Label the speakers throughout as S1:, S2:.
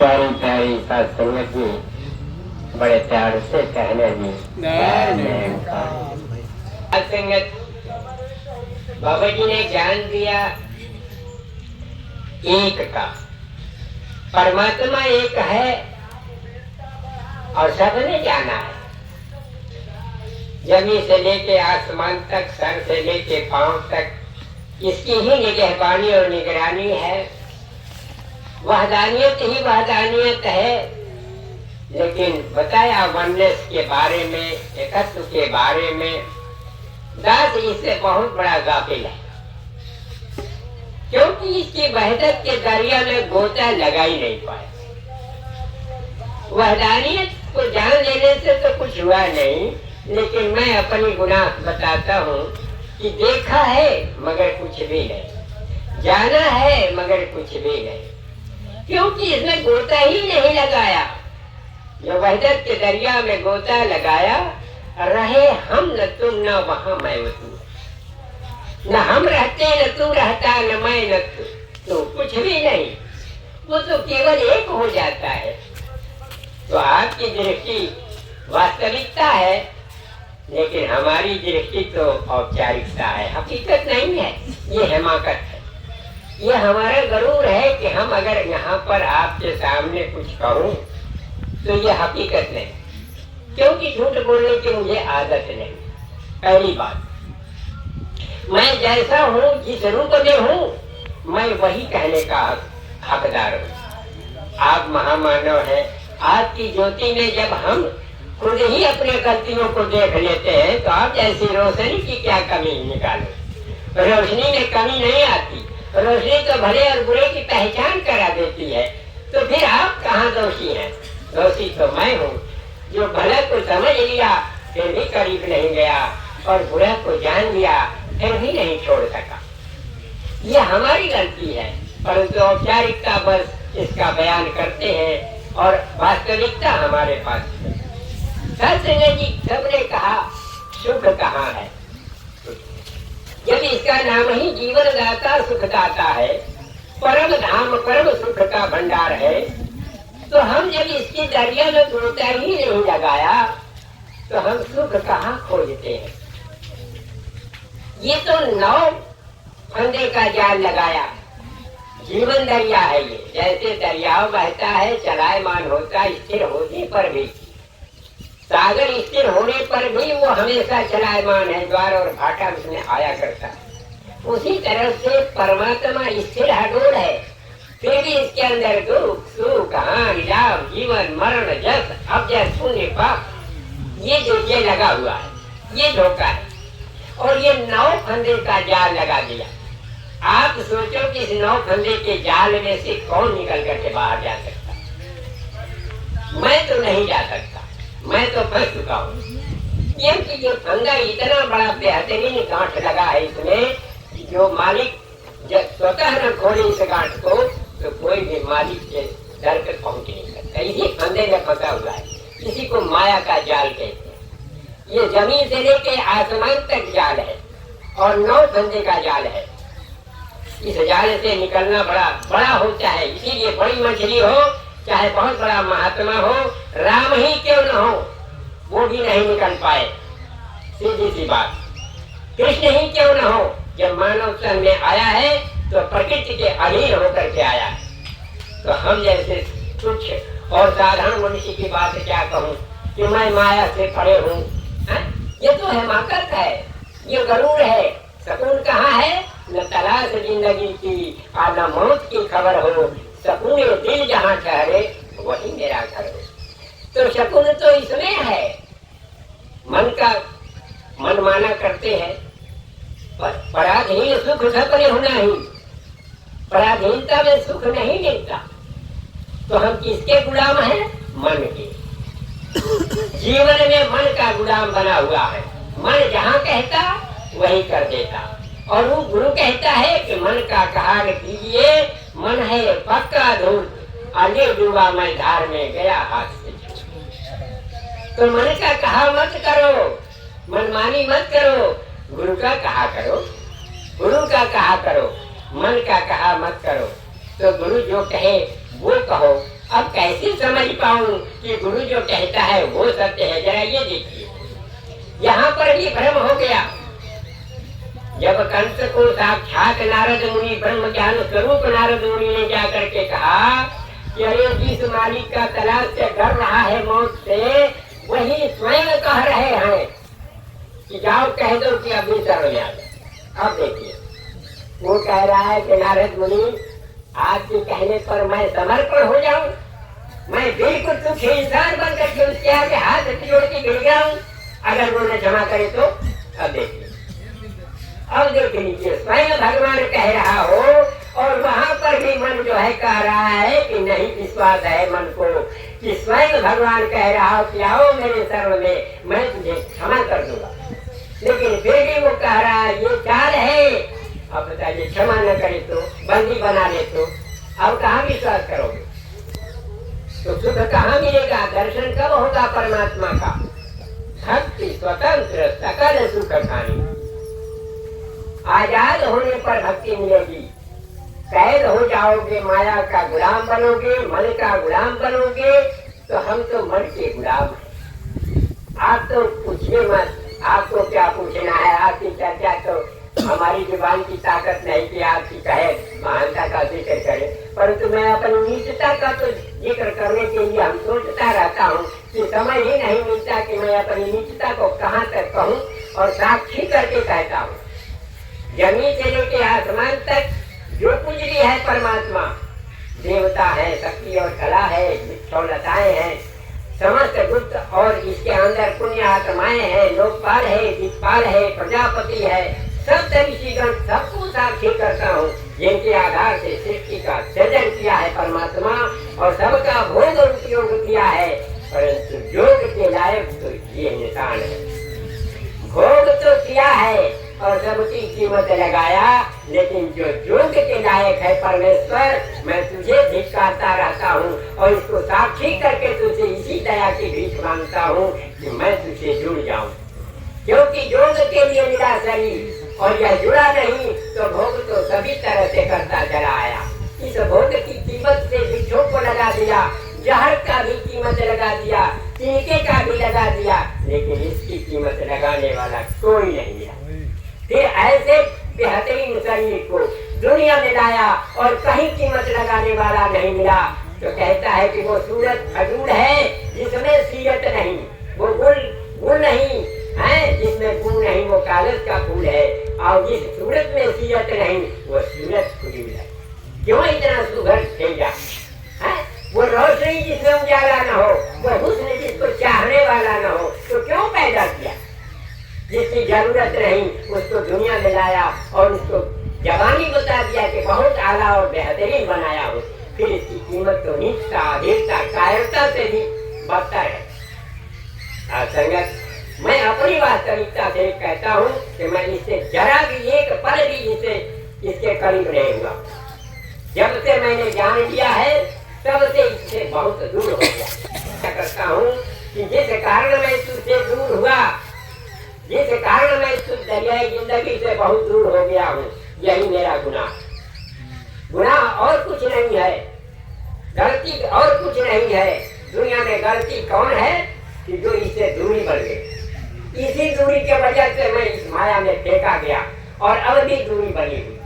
S1: प्यारी प्यारी सात संगत जी बड़े प्यार से कहने जी संगत बाबा जी ने ज्ञान दिया एक का। परमात्मा एक है और सबने जाना है। जमीन से लेके आसमान तक, सर से लेके पांव तक इसकी ही निगहबानी और निगरानी है। वहदानियत ही वहदानियत है। लेकिन बताया वननेस के बारे में, एकत्व के बारे में, दास इससे बहुत बड़ा गाफिल है, क्योंकि इसकी वहदत के दरिया में गोता लगा ही नहीं पाया। वहदानियत को जान लेने से तो कुछ हुआ नहीं, लेकिन मैं अपनी गुनाह बताता हूँ कि देखा है मगर कुछ भी नहीं, जाना है मगर कुछ भी नहीं, क्योंकि इसमें गोता ही नहीं लगाया। जो वहदत के दरिया में गोता लगाया, रहे हम न तुम न वहां मैं वो तू, न हम रहते न तू रहता, न मैं न तू, कुछ भी नहीं, वो तो केवल एक हो जाता है। तो आपकी दृष्टि वास्तविकता है, लेकिन हमारी दृष्टि तो औपचारिकता है, हकीकत नहीं है। ये हिमाकत है, ये हमारा गरूर है कि हम अगर यहाँ पर आपके सामने कुछ कहूँ तो ये हकीकत नहीं, क्योंकि झूठ बोलने की मुझे आदत नहीं। पहली बात, मैं जैसा हूँ, जिस रूप में हूँ, मैं वही कहने का हकदार हूँ। आप महामानव हैं, आपकी ज्योति में जब हम खुद ही अपने गलतियों को देख लेते हैं तो आप जैसी रोशनी की क्या कमी निकालो। रोशनी में कमी नहीं आती, रोशनी तो भले और बुरे की पहचान करा देती है। तो फिर आप कहाँ दोषी हैं? दोषी तो मैं हूँ, जो भला को समझ लिया फिर भी करीब नहीं गया, और बुरा को जान लिया फिर भी नहीं छोड़ सका। ये हमारी गलती है, परंतु औपचारिकता बस इसका बयान करते हैं और वास्तविकता हमारे पास है। सत्संग जी सबने कहा सुख कहाँ है? जब इसका नाम ही जीवन दाता सुख दाता है, परम धाम परम सुख का भंडार है, तो हम जब इसके दरिया में गोता ही नहीं लगाया तो हम सुख कहाँ खोजते हैं? ये तो नौ फंदे का जाल लगाया, जीवन दरिया है ये। जैसे दरियाव बहता है, चलायमान होता है, स्थिर होने पर भी, सागर स्थिर होने पर भी वो हमेशा चलायमान है, द्वार और भाटा उसमें आया करता है। उसी तरह से परमात्मा स्थिर अडोल है, फिर भी इसके अंदर दुख सुख हानि लाभ जीवन मरण जस अव्यय शून्य पाप ये लगा हुआ है, ये धोखा है। और ये नौ फंदे का जाल लगा दिया। आप सोचो कि इस नौ फंदे के जाल में से कौन निकल करके बाहर जा सकता? मैं तो नहीं जा सकता, मैं तो फंस चुका हूँ, क्योंकि जो फंदा इतना बड़ा बेहतरीन गांठ लगा है इसमें, जो मालिक जब स्वतः न खोले इस गांठ को तो कोई भी मालिक के दर पर पहुंच नहीं सकता। इसी फंदे में फंसा हुआ है, इसी को माया का जाल कहते हैं। ये जमीन से लेके आसमान तक जाल है और 9 फंदे का जाल है। इस जाल से निकलना बड़ा बड़ा होता है, इसीलिए बड़ी मछली हो चाहे बहुत बड़ा महात्मा हो, राम ही क्यों न हो, वो भी नहीं निकल पाए। सीधी सी बात, कृष्ण ही क्यों न हो, जब मानव तन में आया है तो प्रकृति के अधीन होकर के आया। तो हम जैसे तुच्छ और साधारण मनुष्य की बात क्या कहूँ कि मैं माया से पड़े हूँ? ये तो हिमाकत है, ये गरूर है। सुकून कहाँ है? न तलाश जिंदगी की न मौत की खबर हो, सुकून दिल जहाँ ठहरे वही मेरा घर हो। तो सुकून तो इसमें है। मन का मनमाना करते हैं, पराधीन सुख सपने होना ही, पराधीनता में सुख नहीं मिलता। तो हम किसके गुलाम हैं? मन के। जीवन में मन का गुलाम बना हुआ है। मन जहाँ कहता वही कर देता, और वो गुरु कहता है कि मन का कहा कीजिए, मन है पक्का धूल, आगे डूबा मैं धार में गया हाथ से। तो मन का कहा मत करो, मनमानी मत करो, गुरु का कहा करो, गुरु का कहा करो, मन का कहा मत करो। तो गुरु जो कहे वो कहो, अब कैसे समझ पाऊं कि गुरु जो कहता है वो सत्य है? जरा ये देखिए, यहाँ पर भी भ्रम हो गया। जब कंस को साक्षात नारद मुनि, ब्रह्म ज्ञान स्वरूप नारद मुनि ने जा करके कहा कि अरे जिस मालिक का तलाश से डर रहा है मौत से, वही स्वयं कह रहे हैं कि जाओ कह दो कि अभी शरण आ जाओ। अब देखिए, वो कह रहा है कि नारद मुनि आपके कहने पर मैं समर्पण हो जाऊं, मैं बिल्कुल तुच्छ इंसान बन करके उसके आगे हाथ जोड़ के गिर गया हूं, अगर वो न क्षमा करे तो। अब देखिए, अब देख लीजिए, स्वयं भगवान कह रहा हो और वहां पर भी मन जो है कह रहा है कि नहीं विश्वास है मन को कि स्वयं भगवान कह रहा हो कि आओ मेरे शरण में, मैं तुझे क्षमा कर दूंगा, लेकिन फिर भी वो कह रहा है ये चाल है। अब बताइए, क्षमा न करे तो, बंदी बना ले तो, अब कहाँ विश्वास करोगे? तो सुख कहाँ मिलेगा? दर्शन कब होगा परमात्मा का? भक्ति स्वतंत्र सकल सुख खानी, आजाद होने पर भक्ति मिलेगी। कैद हो जाओगे, माया का गुलाम बनोगे, मन का गुलाम बनोगे, तो हम तो मन के गुलाम हैं। आप तो पूछिए मत, आपको क्या पूछना है? आपकी चर्चा तो हमारी जुबान की ताकत नहीं कि आपकी कहे महानता का जिक्र करे, परंतु मैं अपनी नीचता का तो जिक्र करने के लिए हम सोचता रहता हूँ कि समय ही नहीं मिलता कि मैं अपनी नीचता को कहाँ तक कहूँ और साक्षी करके कहता हूँ। जमीन से लेके आसमान तक जो कुछ भी है परमात्मा, देवता है, शक्ति और कला है, दौलताएं हैं, समस्त गुप्त और इसके अंदर पुण्य आत्माएं हैं, लोकपाल है, दिक्पाल है, प्रजापति है, सब ऋषिगण, सबको साक्षी करता हूँ जिनके आधार से सृष्टि का सृजन किया है परमात्मा और सबका भोग और उपयोग किया है। परंतु योग के लायक तो ये निशान है, भोग तो किया है और सबकी कीमत लगाया, लेकिन जो योग के लायक है परमेश्वर, मैं तुझे धिक्कारता रहता हूँ और इसको साक्षी करके तुझे इसी दया की भीख मांगता हूँ कि मैं तुझे जुड़ जाऊँ, क्योंकि योग के लिए मिला शरीर और यह जुड़ा नहीं तो भोग तो सभी तरह से करता चला आया। इस भोग की कीमत से वृक्षों को लगा दिया, जहर का भी कीमत लगा दिया, टीके का भी लगा दिया, लेकिन इसकी कीमत लगाने वाला कोई नहीं मिला। फिर ऐसे बेहतरीन शरीर को दुनिया में लाया और कहीं कीमत लगाने वाला नहीं मिला, तो कहता है कि वो सूरत खजूर है जिसमें सीरत नहीं, वो गुल नहीं है जिसमें गुण नहीं, वो कागज का फूल है, और जिस सूरत में सीरत नहीं वो सूरत खजूर है। क्यों इतना सुघर भेजा है? वो रोशनी जिसमें उजाला न हो, वो हुस्न जिसको चाहने वाला न हो, तो क्यों पैदा किया? जिसकी जरूरत नहीं उसको दुनिया में लाया और उसको जवानी बता दिया कि बहुत आला और बेहतरीन बनाया हो, फिर इसकी कीमत तो नीचता, अधीरता, कायरता से भी बढ़ता है। संगत, मैं अपनी वास्तविकता से कहता हूँ कि मैं इससे जरा भी एक पल भी इसके करीब नहीं हुआ। जब से मैंने ज्ञान लिया है तब से इससे बहुत दूर हो गया। क्या करता हूँ कि जिस कारण मैं तुझसे दूर हुआ, जिस कारण मैं इस दरियाई जिंदगी से बहुत दूर हो गया हूँ, यही मेरा गुनाह और कुछ नहीं है, गलती और कुछ नहीं है। दुनिया में गलती कौन है कि जो इससे दूरी बढ़ गई। इसी दूरी के वजह से मैं इस माया में फेंका गया और अब भी दूरी बनी हुई।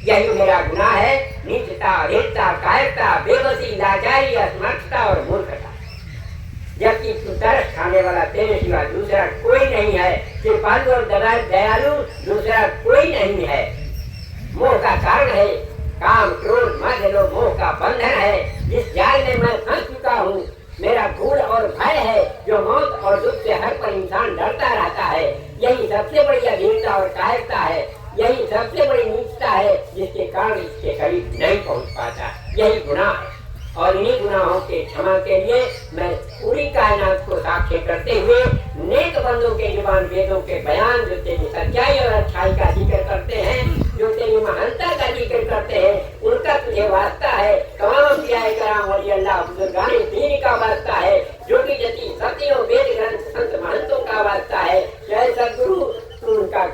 S1: यही मेरा गुनाह है, नीचता, अधीरता, कायरता, बेबसी, लाचारी, असमर्थता और मूर्खता। जबकि तू तरस खाने वाला तेरे सिवा दूसरा कोई नहीं है, कृपालु और दयालु दूसरा कोई नहीं है। मोह का कारण है काम, क्रोध, मद, लोभ, मोह का बंधन है, जिस जाल में मैं फंस चुका हूँ। मेरा भूल और भय है जो मौत और दुख से हर पर इंसान डरता रहता है। यही सबसे बड़ी अधीरता और कायरता है, यही सबसे बड़ी नीचता है जिसके कारण इसके करीब नहीं पहुँच पाता। यही गुनाह है और इन्हीं गुनाहों के क्षमा के लिए मैं पूरी कायनात को साक्षी करते हुए नेक बंदों के जुबान वेदों के बयान जो तेरी सच्चाई और अच्छाई का जिक्र करते हैं, जो तेरी महानता का जिक्र करते हैं, उनका तुझे वास्ता है। तमाम कियाए कराम वली अल्लाह बुजुर्गाने दीन का वास्ता है, जो कि जति सतियों वेद ग्रंथ संत महंतों का वास्ता है। जय सद्गुरु, उनका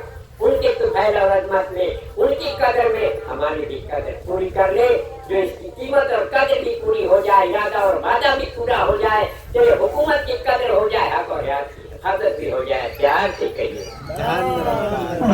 S1: उनके तुफैल और अजमत में, उनकी कदर में हमारी भी कदर पूरी कर ले, जो इसकी कीमत और कदर भी पूरी हो जाए, यादा और वादा भी पूरा हो जाए, तेरे हुकूमत की कदर हो जाए, हक और हिफाजत भी हो जाए। प्यार से कहिए।